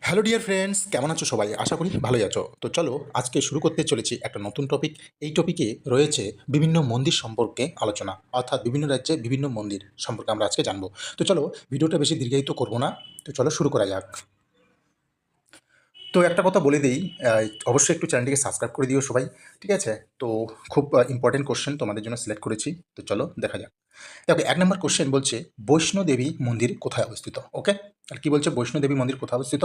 Hello dear friends, কেমন আছো সবাই? আশা করি ভালোই আছো। তো চলো আজকে শুরু করতে চলেছি একটা নতুন টপিক। এই টপিকে রয়েছে বিভিন্ন মন্দির সম্পর্কে আলোচনা, অর্থাৎ বিভিন্ন রাজ্যে বিভিন্ন মন্দির সম্পর্কে আমরা আজকে জানবো। তো চলো ভিডিওটা বেশি দীর্ঘায়িত করবো না, তো চলো শুরু করা যাক। তো একটা কথা বলে দিই, অবশ্যই একটু চ্যানেলটিকে সাবস্ক্রাইব করে দিও সবাই, ঠিক আছে? তো খুব ইম্পর্টেন্ট কোশ্চেন তোমাদের জন্য সিলেক্ট করেছি, তো চলো দেখা যাক। দেখো, 1 নম্বর কোশ্চেন বলছে বৈষ্ণোদেবী মন্দির কোথায় অবস্থিত? ওকে, তাহলে কী বলছে? বৈষ্ণোদেবী মন্দির কোথায় অবস্থিত?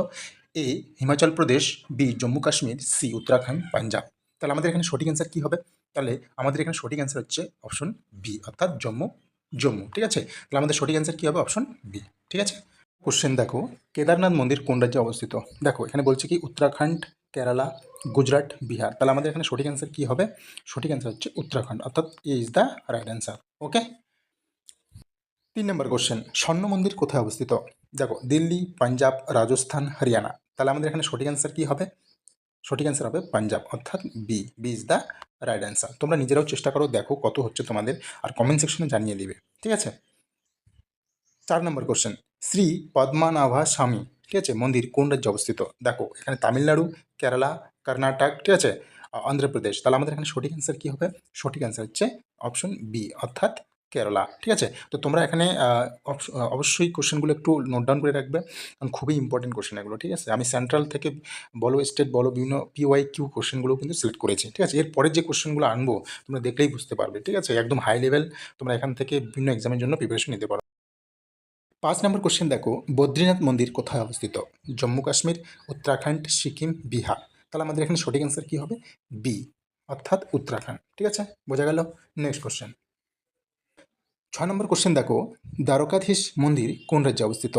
এ হিমাচল প্রদেশ, বি জম্মু কাশ্মীর, সি উত্তরাখণ্ড, পাঞ্জাব। তাহলে আমাদের এখানে সঠিক অ্যান্সার কী হবে? তাহলে আমাদের এখানে সঠিক অ্যান্সার হচ্ছে অপশন বি, অর্থাৎ জম্মু। জম্মু, ঠিক আছে? তাহলে আমাদের সঠিক অ্যান্সার কী হবে? অপশন বি, ঠিক আছে? কোশ্চেন দেখো, কেদারনাথ মন্দির কোন রাজ্যে অবস্থিত? দেখো এখানে বলছে কি উত্তরাখণ্ড, কেরালা, গুজরাট, বিহার। তাহলে আমাদের এখানে সঠিক অ্যান্সার কী হবে? সঠিক অ্যান্সার হচ্ছে উত্তরাখণ্ড, অর্থাৎ A is the right answer. Okay, 3 number question, স্বর্ণ মন্দির কোথায় অবস্থিত? দেখো দিল্লি, পাঞ্জাব, রাজস্থান, হরিয়ানা। তাহলে আমাদের এখানে সঠিক অ্যান্সার কী হবে? সঠিক অ্যান্সার হবে পাঞ্জাব, অর্থাৎ B, B is the right answer. তোমরা নিজেরাও চেষ্টা করো, দেখো কত হচ্ছে তোমাদের, আর কমেন্ট সেকশনে জানিয়ে দিবে, ঠিক আছে? 4 নম্বর কোশ্চেন, শ্রী পদ্মনাভা স্বামী, ঠিক আছে, মন্দির কোন রাজ্যে অবস্থিত? দেখো এখানে তামিলনাড়ু, কেরালা, কর্ণাটক, ঠিক আছে, অন্ধ্রপ্রদেশ। তাহলে আমাদের এখানে সঠিক অ্যান্সার কী হবে? সঠিক অ্যান্সার হচ্ছে অপশন বি, অর্থাৎ কেরালা, ঠিক আছে? তো তোমরা এখানে অবশ্যই কোশ্চেনগুলো একটু নোট ডাউন করে রাখবে, কারণ খুবই ইম্পর্টেন্ট কোশ্চেন এগুলো, ঠিক আছে? আমি সেন্ট্রাল থেকে বলো, স্টেট বলো, বিভিন্ন পিওয়াই কিউ কোশ্চেনগুলো কিন্তু সিলেক্ট করেছি, ঠিক আছে? এরপরে যে কোশ্চেনগুলো আনবো তোমরা দেখলেই বুঝতে পারবে, ঠিক আছে? একদম হাই লেভেল, তোমরা এখান থেকে বিভিন্ন এক্সামের জন্য প্রিপারেশন নিতে পারো। 5 নম্বর কোশ্চেন দেখো, বদ্রীনাথ মন্দির কোথায় অবস্থিত? জম্মু কাশ্মীর, উত্তরাখণ্ড, সিকিম, বিহার। তাহলে আমাদের এখানে সঠিক অ্যান্সার কী হবে? বি, অর্থাৎ উত্তরাখণ্ড, ঠিক আছে? বোঝা গেল? Next question. 6 নম্বর কোশ্চেন দেখো, দ্বারকাধীশ মন্দির কোন রাজ্যে অবস্থিত?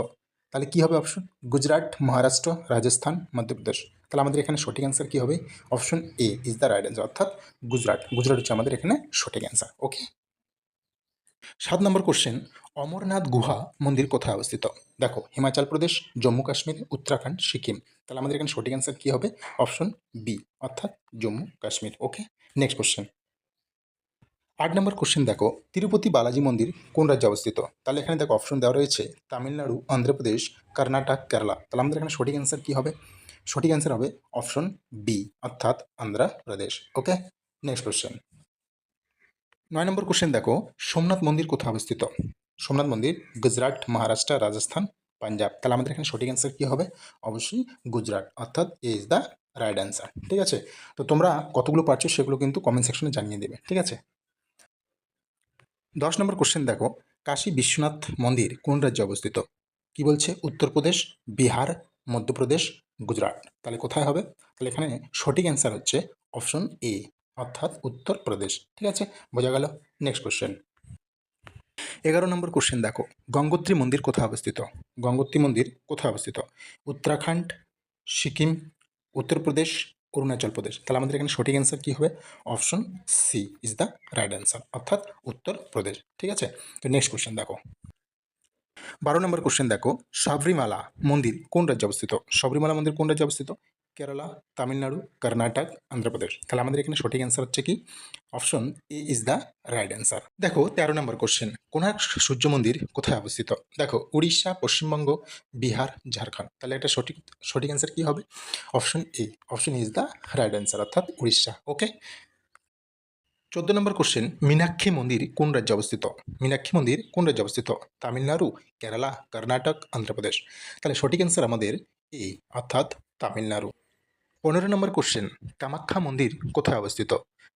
তাহলে কী হবে অপশন? গুজরাট, মহারাষ্ট্র, রাজস্থান, মধ্যপ্রদেশ। তাহলে আমাদের এখানে সঠিক অ্যান্সার কী হবে? Option A is the right answer, অর্থাৎ গুজরাট। গুজরাট হচ্ছে আমাদের এখানে সঠিক অ্যান্সার। ওকে, 7 নম্বর কোশ্চেন, অমরনাথ গুহা মন্দির কোথায় অবস্থিত? দেখো হিমাচল প্রদেশ, জম্মু কাশ্মীর, উত্তরাখণ্ড, সিকিম। তাহলে আমাদের এখানে সঠিক অ্যান্সার কী হবে? অপশন বি, অর্থাৎ জম্মু কাশ্মীর। ওকে, নেক্সট কোশ্চেন। 8 নম্বর কোশ্চেন দেখো, তিরুপতি বালাজি মন্দির কোন রাজ্যে অবস্থিত? তাহলে এখানে দেখো অপশন দেওয়া রয়েছে তামিলনাড়ু, অন্ধ্রপ্রদেশ, কর্ণাটক, কেরালা। তাহলে আমাদের এখানে সঠিক অ্যান্সার কী হবে? সঠিক অ্যান্সার হবে অপশন বি, অর্থাৎ অন্ধ্রপ্রদেশ। ওকে, নেক্সট কোশ্চেন। 9 নম্বর কোশ্চেন দেখো, সোমনাথ মন্দির কোথায় অবস্থিত? সোমনাথ মন্দির গুজরাট, মহারাষ্ট্র, রাজস্থান, পাঞ্জাব। তাহলে আমাদের এখানে সঠিক অ্যান্সার কী হবে? অবশ্যই গুজরাট, অর্থাৎ A is the right answer, ঠিক আছে? তো তোমরা কতগুলো পারছো সেগুলো কিন্তু কমেন্ট সেকশনে জানিয়ে দেবে, ঠিক আছে? 10 নম্বর কোশ্চেন দেখো, কাশী বিশ্বনাথ মন্দির কোন রাজ্যে অবস্থিত? কি বলছে? উত্তরপ্রদেশ, বিহার, মধ্যপ্রদেশ, গুজরাট। তাহলে কোথায় হবে? তাহলে এখানে সঠিক অ্যান্সার হচ্ছে অপশন এ, অর্থাৎ উত্তরপ্রদেশ, ঠিক আছে? বোঝা গেল? Next question. 11 নম্বর কোশ্চেন দেখো, গঙ্গোত্রী মন্দির কোথায় অবস্থিত? গঙ্গোত্রী মন্দির কোথায় অবস্থিত? উত্তরাখণ্ড, সিকিম, উত্তরপ্রদেশ, অরুণাচল প্রদেশ। তাহলে আমাদের এখানে সঠিক অ্যান্সার কী হবে? Option C is the right answer, অর্থাৎ উত্তরপ্রদেশ, ঠিক আছে? তো নেক্সট কোশ্চেন দেখো, 12 নম্বর কোশ্চেন দেখো, সাবরিমালা মন্দির কোন রাজ্যে অবস্থিত? সাবরিমালা মন্দির কোন রাজ্যে অবস্থিত? কেরালা, তামিলনাড়ু, কর্ণাটক, অন্ধ্রপ্রদেশ। তাহলে আমাদের এখানে সঠিক অ্যান্সার হচ্ছে কি? Option A is the right answer. দেখো 13 নম্বর কোশ্চেন, কোণার্ক সূর্য মন্দির কোথায় অবস্থিত? দেখো উড়িষ্যা, পশ্চিমবঙ্গ, বিহার, ঝাড়খণ্ড। তাহলে এটা সঠিক সঠিক অ্যান্সার কী হবে? Option A, option is the right answer, অর্থাৎ উড়িষ্যা। ওকে, 14 নম্বর কোশ্চেন, মীনাক্ষী মন্দির কোন রাজ্যে অবস্থিত? মীনাক্ষী মন্দির কোন রাজ্যে অবস্থিত? তামিলনাড়ু, কেরালা, কর্ণাটক, অন্ধ্রপ্রদেশ। তাহলে সঠিক অ্যান্সার আমাদের এ, অর্থাৎ তামিলনাড়ু। 15 নম্বর কোশ্চেন, কামাখ্যা মন্দির কোথায় অবস্থিত?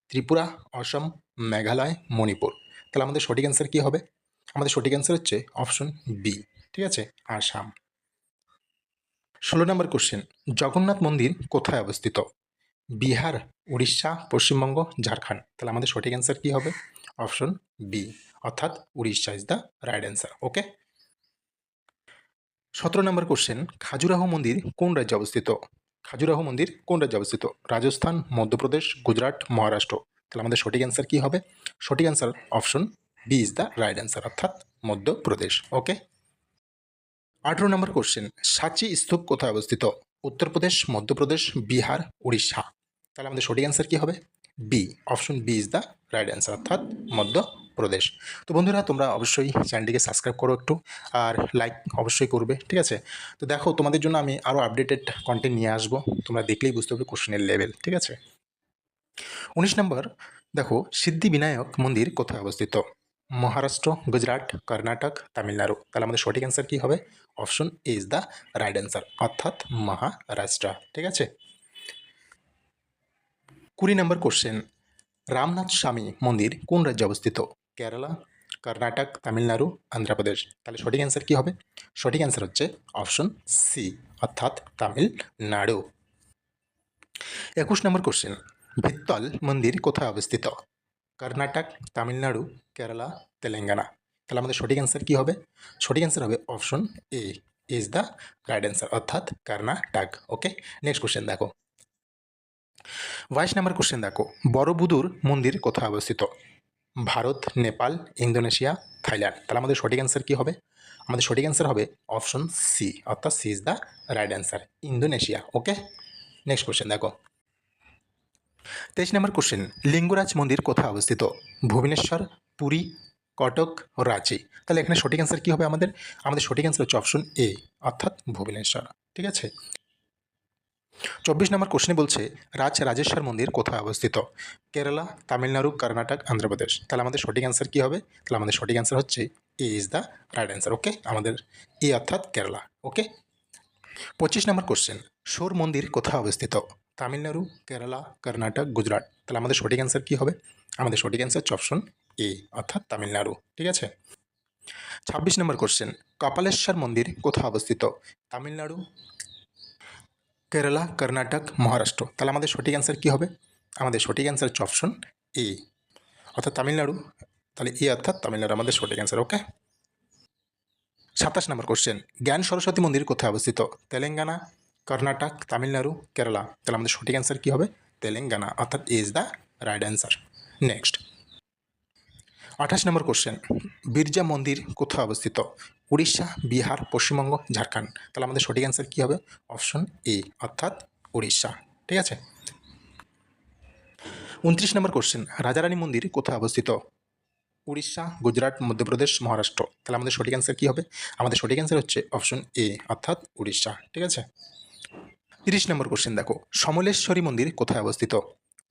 ত্রিপুরা, অসম, মেঘালয়, মণিপুর। তাহলে আমাদের সঠিক অ্যান্সার কী হবে? আমাদের সঠিক অ্যান্সার হচ্ছে অপশন বি, ঠিক আছে, আসাম। 16 নম্বর কোশ্চেন, জগন্নাথ মন্দির কোথায় অবস্থিত? বিহার, উড়িষ্যা, পশ্চিমবঙ্গ, ঝাড়খণ্ড। তাহলে আমাদের সঠিক অ্যান্সার কী হবে? অপশন বি, অর্থাৎ Orissa is the right answer. Okay, 17 number question, Khajuraho মন্দির কোন রাজ্যে অবস্থিত? খাজুরাহ মন্দির কোন রাজ্যে অবস্থিত? রাজস্থান, মধ্যপ্রদেশ, গুজরাট, মহারাষ্ট্র। তাহলে আমাদের সঠিক অ্যান্সার কী হবে? সঠিক answer option B is the right answer, অর্থাৎ মধ্যপ্রদেশ। ওকে, 18 নম্বর কোশ্চেন, সাঁচি স্তূপ কোথায় অবস্থিত? উত্তরপ্রদেশ, মধ্যপ্রদেশ, বিহার, উড়িষ্যা। তাহলে আমাদের সঠিক অ্যান্সার কী হবে? B, option B is the right answer, অর্থাৎ মধ্য প্রদেশ। তো বন্ধুরা তোমরা অবশ্যই চ্যানেলটিকে সাবস্ক্রাইব করো একটু, আর লাইক অবশ্যই করবে, ঠিক আছে? তো দেখো তোমাদের জন্য আমি আরও আপডেটেড কন্টেন্ট নিয়ে আসবো, তোমরা দেখলেই বুঝতে পারবে কোশ্চেনের লেভেল, ঠিক আছে? 19 নম্বর, দেখো সিদ্ধিবিনায়ক মন্দির কোথায় অবস্থিত? মহারাষ্ট্র, গুজরাট, কর্ণাটক, তামিলনাড়ু। তাহলে আমাদের সঠিক অ্যান্সার কী হবে? Option A is the right answer, অর্থাৎ মহারাষ্ট্র, ঠিক আছে? 20 নম্বর কোশ্চেন, রামনাথ স্বামী মন্দির কোন রাজ্যে অবস্থিত? কেরালা, কর্ণাটক, তামিলনাড়ু, অন্ধ্রপ্রদেশ। তাহলে সঠিক অ্যান্সার কী হবে? সঠিক অ্যান্সার হচ্ছে অপশন সি, অর্থাৎ তামিলনাড়ু। 21 নম্বর কোশ্চেন, ভিত্তল মন্দির কোথায় অবস্থিত? কর্ণাটক, তামিলনাড়ু, কেরালা, তেলেঙ্গানা। তাহলে আমাদের সঠিক অ্যান্সার কী হবে? সঠিক অ্যান্সার হবে option A is the right answer, অর্থাৎ কর্ণাটক। ওকে, নেক্সট কোশ্চেন দেখো। 22 নম্বর কোশ্চেন দেখো, বড়বুদুর মন্দির কোথায় অবস্থিত? Bharat, Nepal, Indonesia, Thailand. তাহলে আমাদের সঠিক অ্যান্সার কী হবে? আমাদের সঠিক অ্যান্সার হবে অপশন সি, অর্থাৎ C is the right answer, Indonesia. Okay, next question দেখো। 23 নম্বর কোশ্চেন, লিঙ্গরাজ মন্দির কোথায় অবস্থিত? ভুবনেশ্বর, পুরী, কটক, রাঁচি। তাহলে এখানে সঠিক অ্যান্সার কী হবে আমাদের? আমাদের সঠিক অ্যান্সার হচ্ছে অপশন এ, অর্থাৎ ভুবনেশ্বর, ঠিক আছে? 24 নম্বর কোশ্চেনে বলছে রাজেশ্বর মন্দির কোথায় অবস্থিত? কেরালা, তামিলনাড়ু, কর্ণাটক, অন্ধ্রপ্রদেশ। তাহলে আমাদের সঠিক অ্যান্সার কী হবে? তাহলে আমাদের সঠিক অ্যান্সার হচ্ছে এ ইজ দ্য রাইট অ্যান্সার। ওকে, আমাদের এ অর্থাৎ কেরালা। ওকে, 25 নম্বর কোশ্চেন, শোর মন্দির কোথায় অবস্থিত? তামিলনাড়ু, কেরালা, কর্ণাটক, গুজরাট। তাহলে আমাদের সঠিক অ্যান্সার কী হবে? আমাদের সঠিক অ্যান্সার হচ্ছে অপশন এ, অর্থাৎ তামিলনাড়ু, ঠিক আছে? 26 নম্বর কোশ্চেন, কপালেশ্বর মন্দির কোথায় অবস্থিত? তামিলনাড়ু, কেরালা, কর্ণাটক, মহারাষ্ট্র। তাহলে আমাদের সঠিক অ্যান্সার কী হবে? আমাদের সঠিক অ্যান্সার হচ্ছে অপশন এ, অর্থাৎ তামিলনাড়ু। তাহলে এ অর্থাৎ তামিলনাড়ু আমাদের সঠিক অ্যান্সার। ওকে, 27 নম্বর কোশ্চেন, জ্ঞান সরস্বতী মন্দির কোথায় অবস্থিত? তেলেঙ্গানা, কর্ণাটক, তামিলনাড়ু, কেরালা। তাহলে আমাদের সঠিক অ্যান্সার কী হবে? তেলেঙ্গানা, অর্থাৎ is the right answer. Next 28 number question, Biraja মন্দির কোথায় অবস্থিত? উড়িষ্যা, বিহার, পশ্চিমবঙ্গ, ঝাড়খণ্ড। তাহলে আমাদের সঠিক অ্যান্সার কী হবে? অপশন এ, অর্থাৎ উড়িষ্যা, ঠিক আছে? 29 নম্বর কোশ্চেন, রাজারানী মন্দির কোথায় অবস্থিত? উড়িষ্যা, গুজরাট, মধ্যপ্রদেশ, মহারাষ্ট্র। তাহলে আমাদের সঠিক অ্যান্সার কী হবে? আমাদের সঠিক অ্যান্সার হচ্ছে অপশন এ, অর্থাৎ উড়িষ্যা, ঠিক আছে? 30 নম্বর কোশ্চেন দেখো, সমলেশ্বরী মন্দির কোথায় অবস্থিত?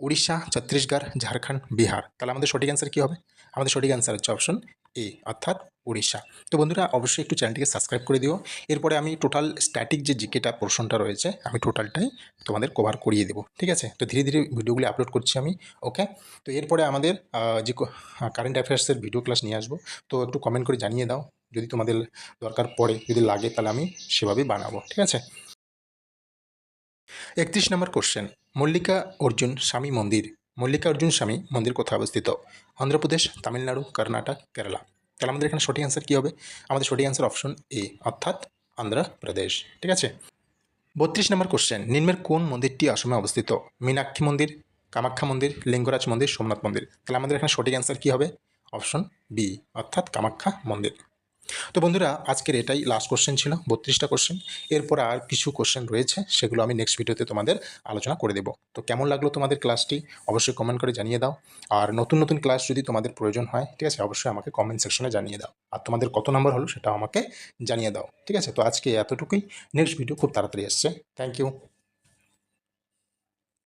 উড়িষ্যা, ছত্তিশগড়, ঝাড়খণ্ড, বিহার। তাহলে আমাদের সঠিক অ্যান্সার কী হবে? আমাদের সঠিক অ্যান্সার হচ্ছে অপশন এ, অর্থাৎ উড়িষ্যা। তো বন্ধুরা অবশ্যই একটু চ্যানেলটিকে সাবস্ক্রাইব করে দিও। এরপরে আমি টোটাল স্ট্যাটিক যে জিকেটা পোর্শনটা রয়েছে আমি টোটালটাই তোমাদের কভার করিয়ে দেবো, ঠিক আছে? তো ধীরে ধীরে ভিডিওগুলি আপলোড করছি আমি। ওকে, তো এরপরে আমাদের যে কারেন্ট অ্যাফেয়ার্সের ভিডিও ক্লাস নিয়ে আসবো। তো একটু কমেন্ট করে জানিয়ে দাও যদি তোমাদের দরকার পড়ে, যদি লাগে তাহলে আমি সেভাবেই বানাবো, ঠিক আছে? 31 নম্বর কোশ্চেন, মল্লিকা অর্জুন স্বামী মন্দির মন্দির কোথায় অবস্থিত? অন্ধ্রপ্রদেশ, তামিলনাড়ু, কর্ণাটক, কেরালা। তাহলে আমাদের এখানে সঠিক অ্যান্সার কী হবে? আমাদের সঠিক অ্যান্সার অপশন এ, অর্থাৎ অন্ধ্রপ্রদেশ, ঠিক আছে? 32 নম্বর কোশ্চেন, নিম্নের কোন মন্দিরটি আসামে অবস্থিত? মীনাক্ষী মন্দির, কামাখ্যা মন্দির, লিঙ্গরাজ মন্দির, সোমনাথ মন্দির। তাহলে আমাদের এখানে সঠিক অ্যান্সার কী হবে? অপশন বি, অর্থাৎ কামাখ্যা মন্দির। তো বন্ধুরা আজকের এটাই লাস্ট কোশ্চেন ছিল, 32টা কোশ্চেন। এরপর আর কিছু কোশ্চেন রয়েছে, সেগুলো আমি নেক্সট ভিডিওতে তোমাদের আলোচনা করে দেবো। তো কেমন লাগলো তোমাদের ক্লাসটি অবশ্যই কমেন্ট করে জানিয়ে দাও। আর নতুন নতুন ক্লাস যদি তোমাদের প্রয়োজন হয়, ঠিক আছে, অবশ্যই আমাকে কমেন্ট সেকশনে জানিয়ে দাও। আর তোমাদের কত নম্বর হলো সেটাও আমাকে জানিয়ে দাও, ঠিক আছে? তো আজকে এতটুকুই, নেক্সট ভিডিও খুব তাড়াতাড়ি আসছে। Thank you.